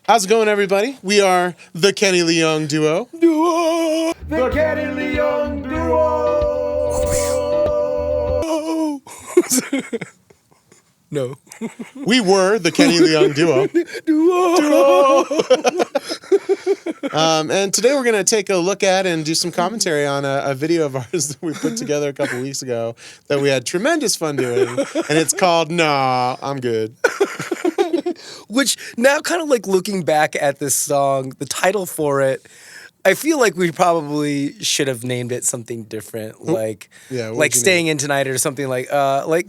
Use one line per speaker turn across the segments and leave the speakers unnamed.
How's it going, everybody? We are the Kenny Leung Duo.
The Kenny Leung Duo.
No.
We were the Kenny Leung Duo. And today we're going to take a look at and do some commentary on a video of ours that we put together a couple weeks ago that we had tremendous fun doing. And it's called Naww I'm Good.
Which now, kind of like looking back at this song, the title for it, I feel like we probably should have named it something different, like Staying In Tonight or something like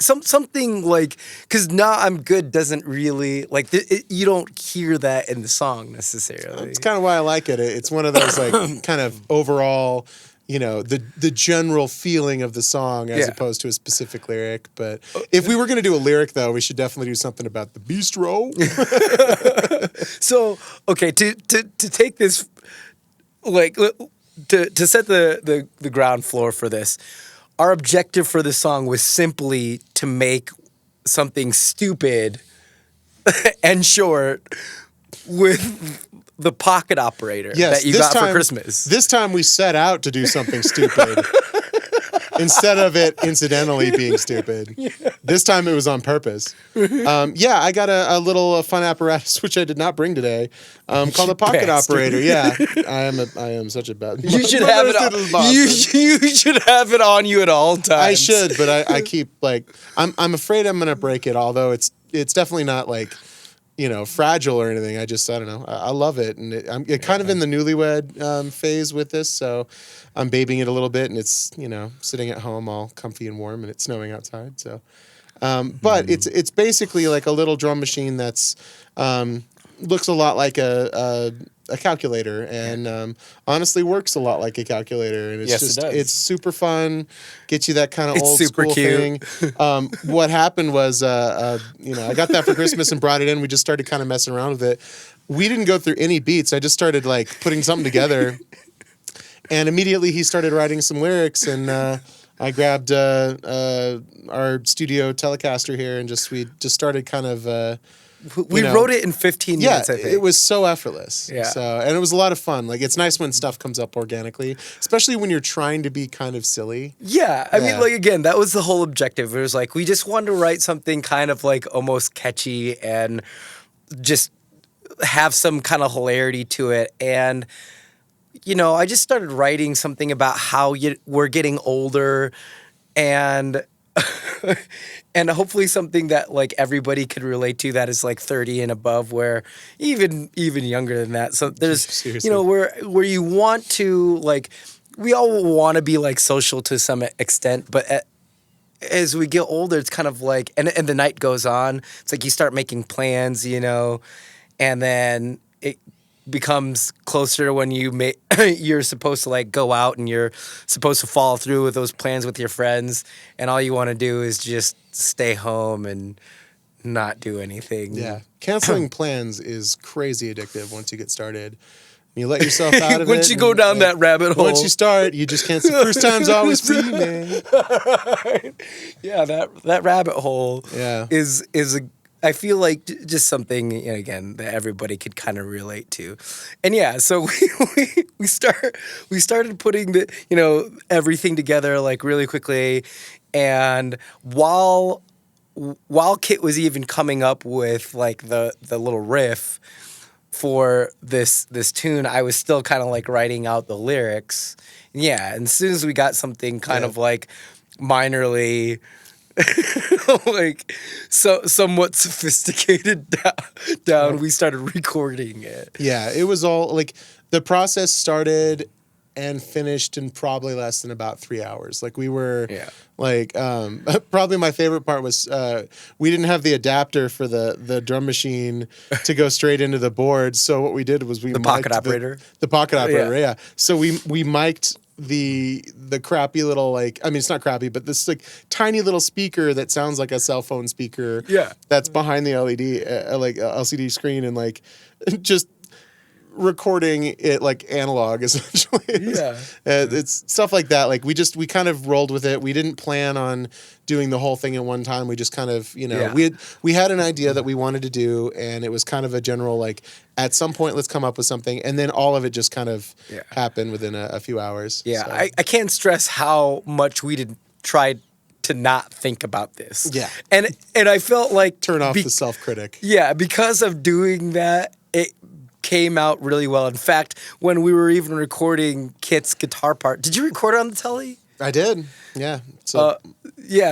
something like, because Now I'm Good doesn't really like you don't hear that in the song necessarily.
It's kind of why I like it. It's one of those like kind of overall, you know, the general feeling of the song as opposed to a specific lyric. But if we were going to do a lyric, though, we should definitely do something about the bistro.
So, okay, to take this, like, to set the ground floor for this, our objective for the song was simply to make something stupid and short with the pocket operator that you got for Christmas.
This time we set out to do something stupid instead of it incidentally being stupid. Yeah. This time it was on purpose. I got a little fun apparatus which I did not bring today, called a pocket operator. Yeah, I am such a bad.
You should have it on. You should have it on you at all times.
I should, but I keep like I'm afraid I'm gonna break it. Although it's definitely not like, you know, fragile or anything. I don't know. I love it, and I'm kind of in the newlywed phase with this, so I'm babying it a little bit, and it's, you know, sitting at home all comfy and warm, and it's snowing outside. So, but it's basically like a little drum machine that's looks a lot like a calculator, and honestly works a lot like a calculator, and it's super fun, gets you that kind of old school thing. What happened was, I got that for Christmas and brought it in. We just started kind of messing around with it. We didn't go through any beats. I just started like putting something together, and immediately he started writing some lyrics, and I grabbed our studio Telecaster here, and we just started kind of.
We wrote it in 15 minutes, I think.
It was so effortless.
Yeah.
And it was a lot of fun. Like, it's nice when stuff comes up organically, especially when you're trying to be kind of silly.
Yeah. I mean, like, again, that was the whole objective. It was like, we just wanted to write something kind of like almost catchy and just have some kind of hilarity to it. And, you know, I just started writing something about how we're getting older, and and hopefully something that like everybody could relate to, that is like 30 and above, where even younger than that. So there's,
seriously,
you know, where you want to, like, we all want to be like social to some extent, but as we get older, it's kind of like, and the night goes on, it's like you start making plans, you know, and then it becomes closer when you're supposed to like go out and you're supposed to follow through with those plans with your friends, and all you want to do is just stay home and not do anything.
Yeah. Canceling plans is crazy addictive once you get started. You let yourself out of it.
Once you go down that rabbit hole.
Once you start, you just can't. First time's always free, man.
Yeah, that rabbit hole is a, I feel like just something, you know, again, that everybody could kind of relate to. And yeah, so we started putting the, you know, everything together like really quickly. And while Kit was even coming up with like the little riff for this tune, I was still kind of like writing out the lyrics. Yeah, and as soon as we got something kind of like minorly like somewhat sophisticated down, we started recording it.
Yeah, it was all like the process started and finished in probably less than about 3 hours. Like we were like probably my favorite part was we didn't have the adapter for the drum machine to go straight into the board. So what we did was the
pocket operator.
The pocket operator, yeah. So we mic'd the crappy little, like, I mean, it's not crappy, but this like tiny little speaker that sounds like a cell phone speaker.
Yeah.
That's behind the LED like LCD screen, and like just recording it like analog essentially.
Yeah.
It's stuff like that. Like we kind of rolled with it. We didn't plan on doing the whole thing at one time. We just kind of, we had an idea that we wanted to do, and it was kind of a general like at some point let's come up with something, and then all of it just kind of happened within a few hours.
Yeah,
so.
I can't stress how much we did try to not think about this.
Yeah.
And I felt like
turn off the self-critic.
Yeah, because of doing that, it came out really well. In fact, when we were even recording Kit's guitar part, did you record it on the telly?
I did. Yeah. So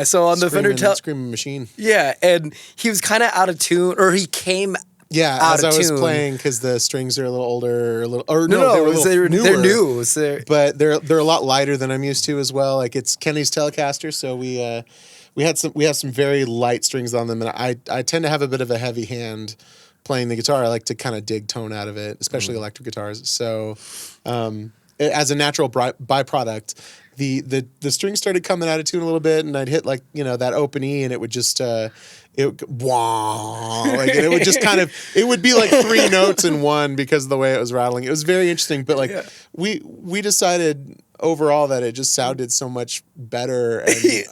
so on the Fender
Screaming Machine.
Yeah, and he was kind of out of tune, or he came
as I was playing, because the strings are a little older, they were newer.
They're new.
But they're a lot lighter than I'm used to as well. Like it's Kenny's Telecaster, so we have some very light strings on them, and I tend to have a bit of a heavy hand playing the guitar. I like to kind of dig tone out of it, especially electric guitars. So as a natural byproduct, the strings started coming out of tune a little bit, and I'd hit like that open E, and it would just it would just kind of, it would be like 3 notes in one because of the way it was rattling. It was very interesting, but we decided overall that it just sounded so much better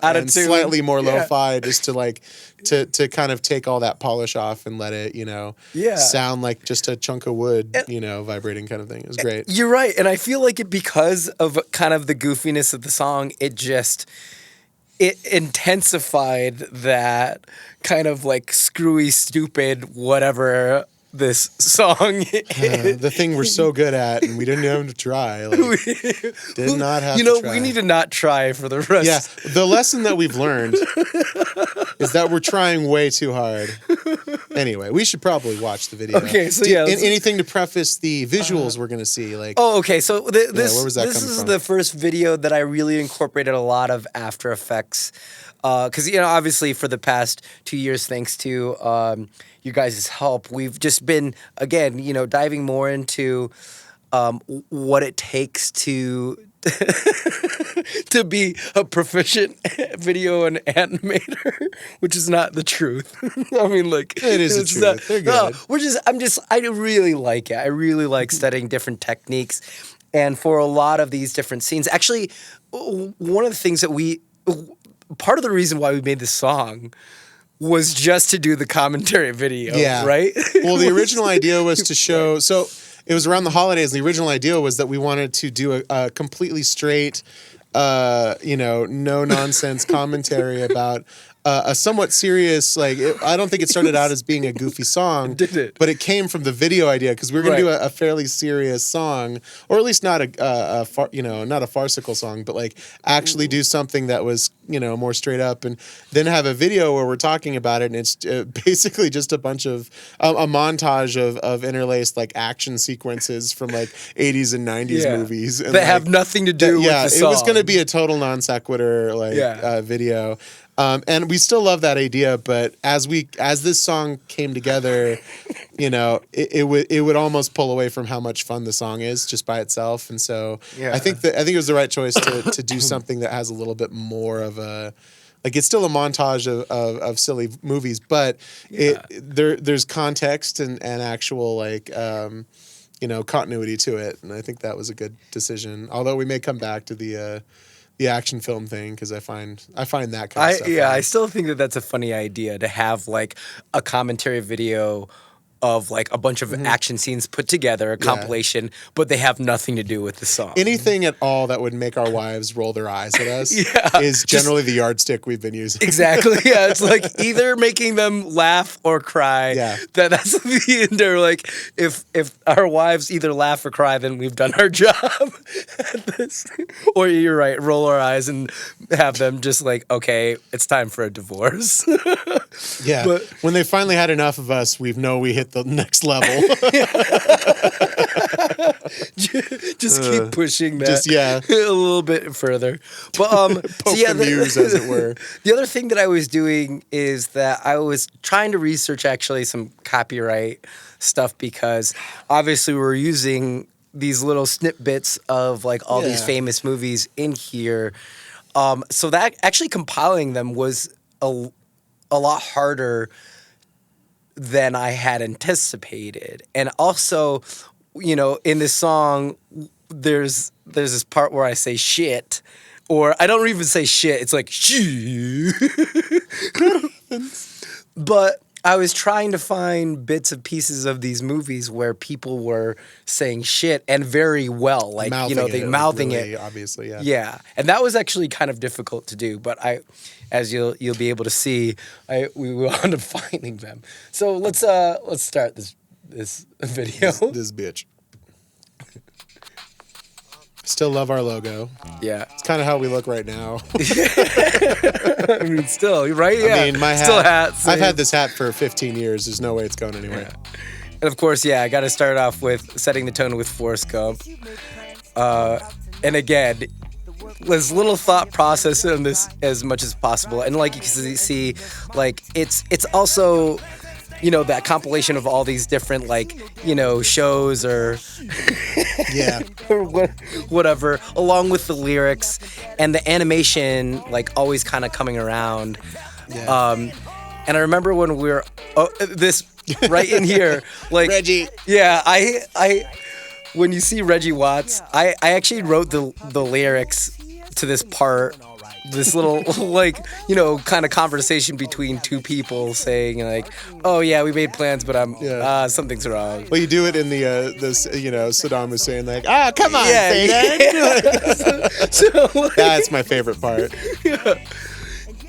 and slightly more lo-fi, just to like to kind of take all that polish off and let it sound like just a chunk of wood, vibrating kind of thing. It was great.
You're right, and I feel like because of kind of the goofiness of the song, it intensified that kind of like screwy, stupid, whatever this song is.
The thing we're so good at, and we didn't have to try. Like, did not have to try.
We need to not try for the rest.
Yeah, the lesson that we've learned is that we're trying way too hard. Anyway, we should probably watch the video.
Okay, so
anything to preface the visuals we're gonna see. Like,
okay, so this
where was that
this
coming
is
from?
the first video that I really incorporated a lot of After Effects, because obviously for the past 2 years, thanks to you guys' help, we've just been again diving more into what it takes to to be a proficient video and animator, which is not the truth. I mean, like,
it is the truth. They're good.
I really like it. I really like studying different techniques, and for a lot of these different scenes, actually, one of the things that part of the reason why we made this song was just to do the commentary video, right?
Well, the original idea was to show, so it was around the holidays. The original idea was that we wanted to do a completely straight, no nonsense commentary about a somewhat serious, I don't think it started out as being a goofy song.
Did it?
But it came from the video idea, because we were going to do a fairly serious song, or at least not not a farcical song, but like actually do something that was, more straight up, and then have a video where we're talking about it, and it's basically just a bunch of a montage of interlaced like action sequences from like 80s and 90s movies, and
that have nothing to do with the song.
It was going to be a total non sequitur video. And we still love that idea, but as this song came together, it would almost pull away from how much fun the song is just by itself. And so I think it was the right choice to do something that has a little bit more of a, like, it's still a montage of silly movies, but there's context and actual continuity to it. And I think that was a good decision. Although we may come back to the action film thing, because I find that kind of stuff.
Yeah, I still think that's a funny idea to have like a commentary video of like a bunch of action scenes put together, a compilation, but they have nothing to do with the song.
Anything at all that would make our wives roll their eyes at us is generally the yardstick we've been using.
Exactly. Yeah, it's like either making them laugh or cry.
Yeah.
That's the end. They're like, if our wives either laugh or cry, then we've done our job at this. Or you're right, roll our eyes and have them just like, okay, it's time for a divorce.
Yeah. But when they finally had enough of us, we hit the next level.
Just keep pushing that.
Just a
little bit further. But
poke the muse, as it were.
The other thing that I was doing is that I was trying to research actually some copyright stuff, because obviously we're using these little snippets of like all these famous movies in here. So that actually compiling them was a lot harder than I had anticipated. And also, you know, in this song, there's this part where I say shit, or I don't even say shit. It's like shit. But I was trying to find bits and pieces of these movies where people were saying shit and very well, like
Mouthing
you know, they
it,
mouthing
really,
it.
obviously, yeah.
Yeah, and that was actually kind of difficult to do. But as you'll be able to see, we wound up finding them. So let's start this video.
This bitch. Still love our logo.
Yeah.
It's kind of how we look right now.
I mean, still, right? Yeah.
I mean, my hat.
Still hat.
I've had this hat for 15 years. There's no way it's going anywhere.
Yeah. And of course, yeah, I got to start off with setting the tone with Forrest Gump. And again, there's little thought process in this as much as possible. And like you can see, like it's also, you know, that compilation of all these different, like, you know, shows or
yeah,
or whatever, along with the lyrics and the animation, like always kind of coming around.
Yeah.
And I remember when we were this right in here, like
Reggie.
Yeah, I when you see Reggie Watts, I actually wrote the lyrics to this part. This little, like, you know, kind of conversation between two people saying, like, oh, yeah, we made plans, but something's wrong.
Well, you do it in this, you know, Saddam was saying, like, come on,
Yeah,
Satan.
So, like,
That's my favorite part.
Yeah.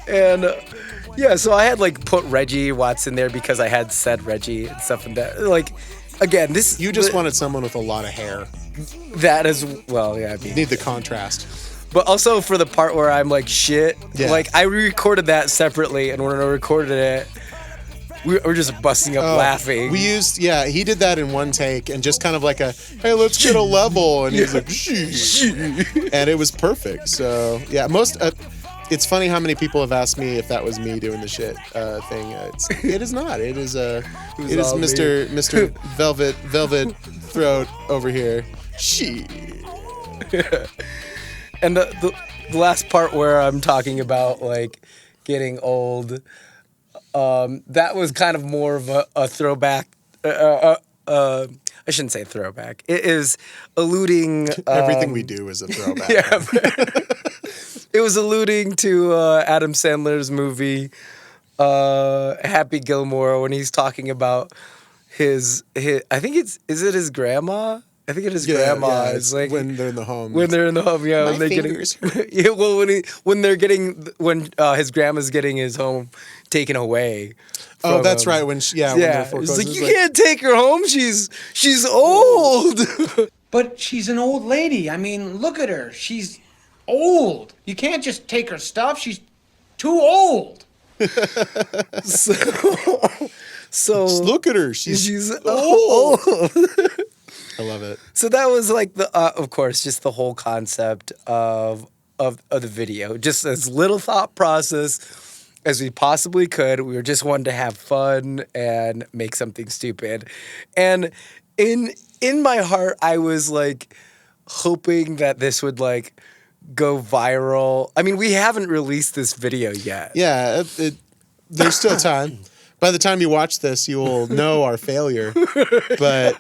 And, yeah, so I had, like, put Reggie Watts in there because I had said Reggie and stuff and that. Like, again, this...
You just wanted someone with a lot of hair.
That as well, yeah. I mean,
You need the contrast.
But also for the part where I'm like, shit,
Yeah.
like I recorded that separately, and when I recorded it, we were just busting up laughing.
We used, he did that in one take and just kind of like a, hey, let's get a level. And he's like, shh. And it was perfect. So, yeah, it's funny how many people have asked me if that was me doing the shit thing. It is not. It is Mr. Velvet Throat over here. Shit.
And the last part where I'm talking about, like, getting old, that was kind of more of a throwback. I shouldn't say throwback. It is alluding...
Everything we do is a throwback.
Yeah. It was alluding to Adam Sandler's movie, Happy Gilmore, when he's talking about his I think is it his grandma? I think it is grandma.
Yeah,
it's like
when they're in the home.
When they're in the home, yeah.
My
when they're
fingers
getting, yeah. Well, when his grandma's getting his home taken away.
Oh, that's right. When
yeah.
when
It's like you can't take her home. She's old.
But she's an old lady. I mean, look at her. She's old. You can't just take her stuff. She's too old.
So
just look at her.
She's old.
I love it.
So that was like of course, just the whole concept of the video. Just as little thought process as we possibly could. We were just wanting to have fun and make something stupid. And in my heart, I was like hoping that this would like go viral. I mean, we haven't released this video yet.
Yeah, there's still time. By the time you watch this, you will know our failure. But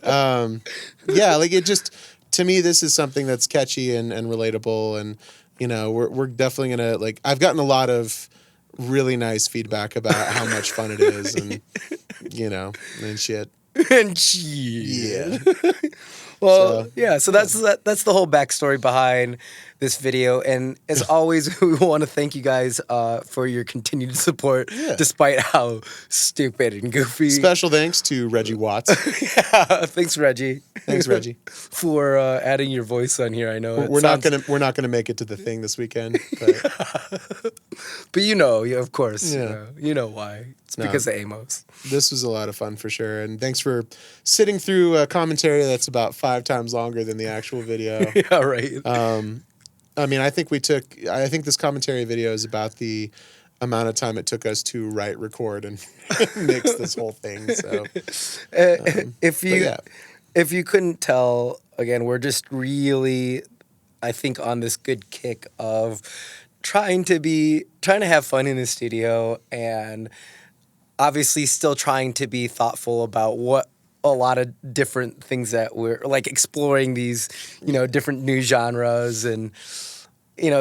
yeah, like it just, to me, this is something that's catchy and relatable. And, you know, we're definitely going to, like, I've gotten a lot of really nice feedback about how much fun it is and, you know, and shit.
And shit.
Yeah.
Well, yeah, so that's the whole backstory behind this video. And as always, we want to thank you guys for your continued support, despite how stupid and goofy.
Special thanks to Reggie Watts.
Yeah, thanks, Reggie.
Thanks, Reggie,
for adding your voice on here. I know
we're not gonna make it to the thing this weekend,
but you know, of course, you know why. It's because of Amos.
This was a lot of fun for sure, and thanks for sitting through a commentary that's about 5 times longer than the actual video.
Yeah, right.
I mean, I think this commentary video is about the amount of time it took us to write, record, and mix this whole thing. So,
if you couldn't tell, again, we're just really, I think, on this good kick of trying to have fun in the studio and obviously still trying to be thoughtful about what a lot of different things that we're like exploring these, different new genres and,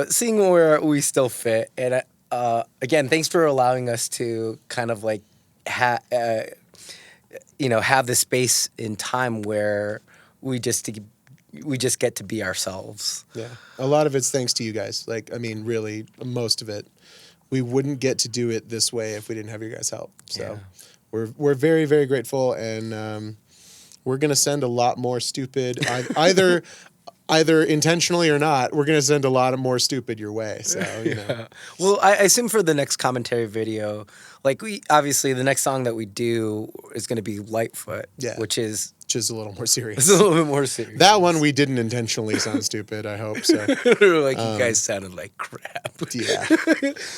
seeing where we still fit. And again, thanks for allowing us to kind of like have this space in time where we just get to be ourselves.
Yeah. A lot of it's thanks to you guys. Like, I mean, really, most of it. We wouldn't get to do it this way if we didn't have your guys' help. So we're very, very grateful, and we're gonna send a lot more stupid, either intentionally or not. We're gonna send a lot of more stupid your way. So
Well, I assume for the next commentary video, like obviously the next song that we do is gonna be Lightfoot, which is
a little more serious.
It's a little bit more serious.
That one we didn't intentionally sound stupid. I hope so.
Like you guys sounded like crap.
Yeah.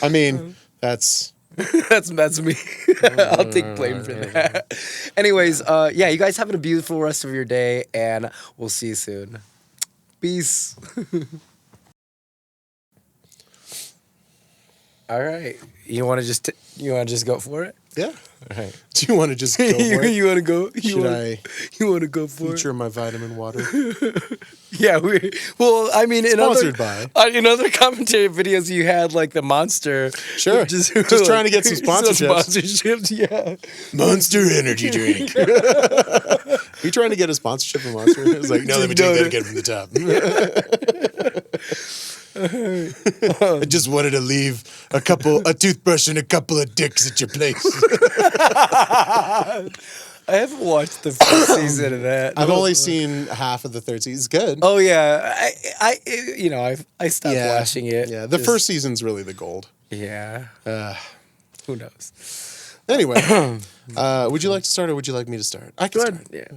I mean, that's
me. I'll take blame for that. Anyways, you guys have a beautiful rest of your day, and we'll see you soon. Peace. All right. You want to just go for it?
Yeah.
All right.
Do you want to just go for it?
You want to go?
Should I
You want to go for
feature my vitamin water?
Yeah. Well, I mean,
Sponsored
in other commentary videos, you had like the Monster.
Sure. Just trying to get some sponsorships.
Yeah.
Monster energy drink. Are you trying to get a sponsorship from Monster? It was like, no, let me take that again from the top. I just wanted to leave a toothbrush and a couple of dicks at your place.
I haven't watched the first season of that.
I've only seen half of the third season. It's good.
Oh yeah, I stopped watching it.
Yeah, the first season's really the gold.
Yeah. Who knows?
Anyway, would you like to start or would you like me to start? I can start.
Yeah.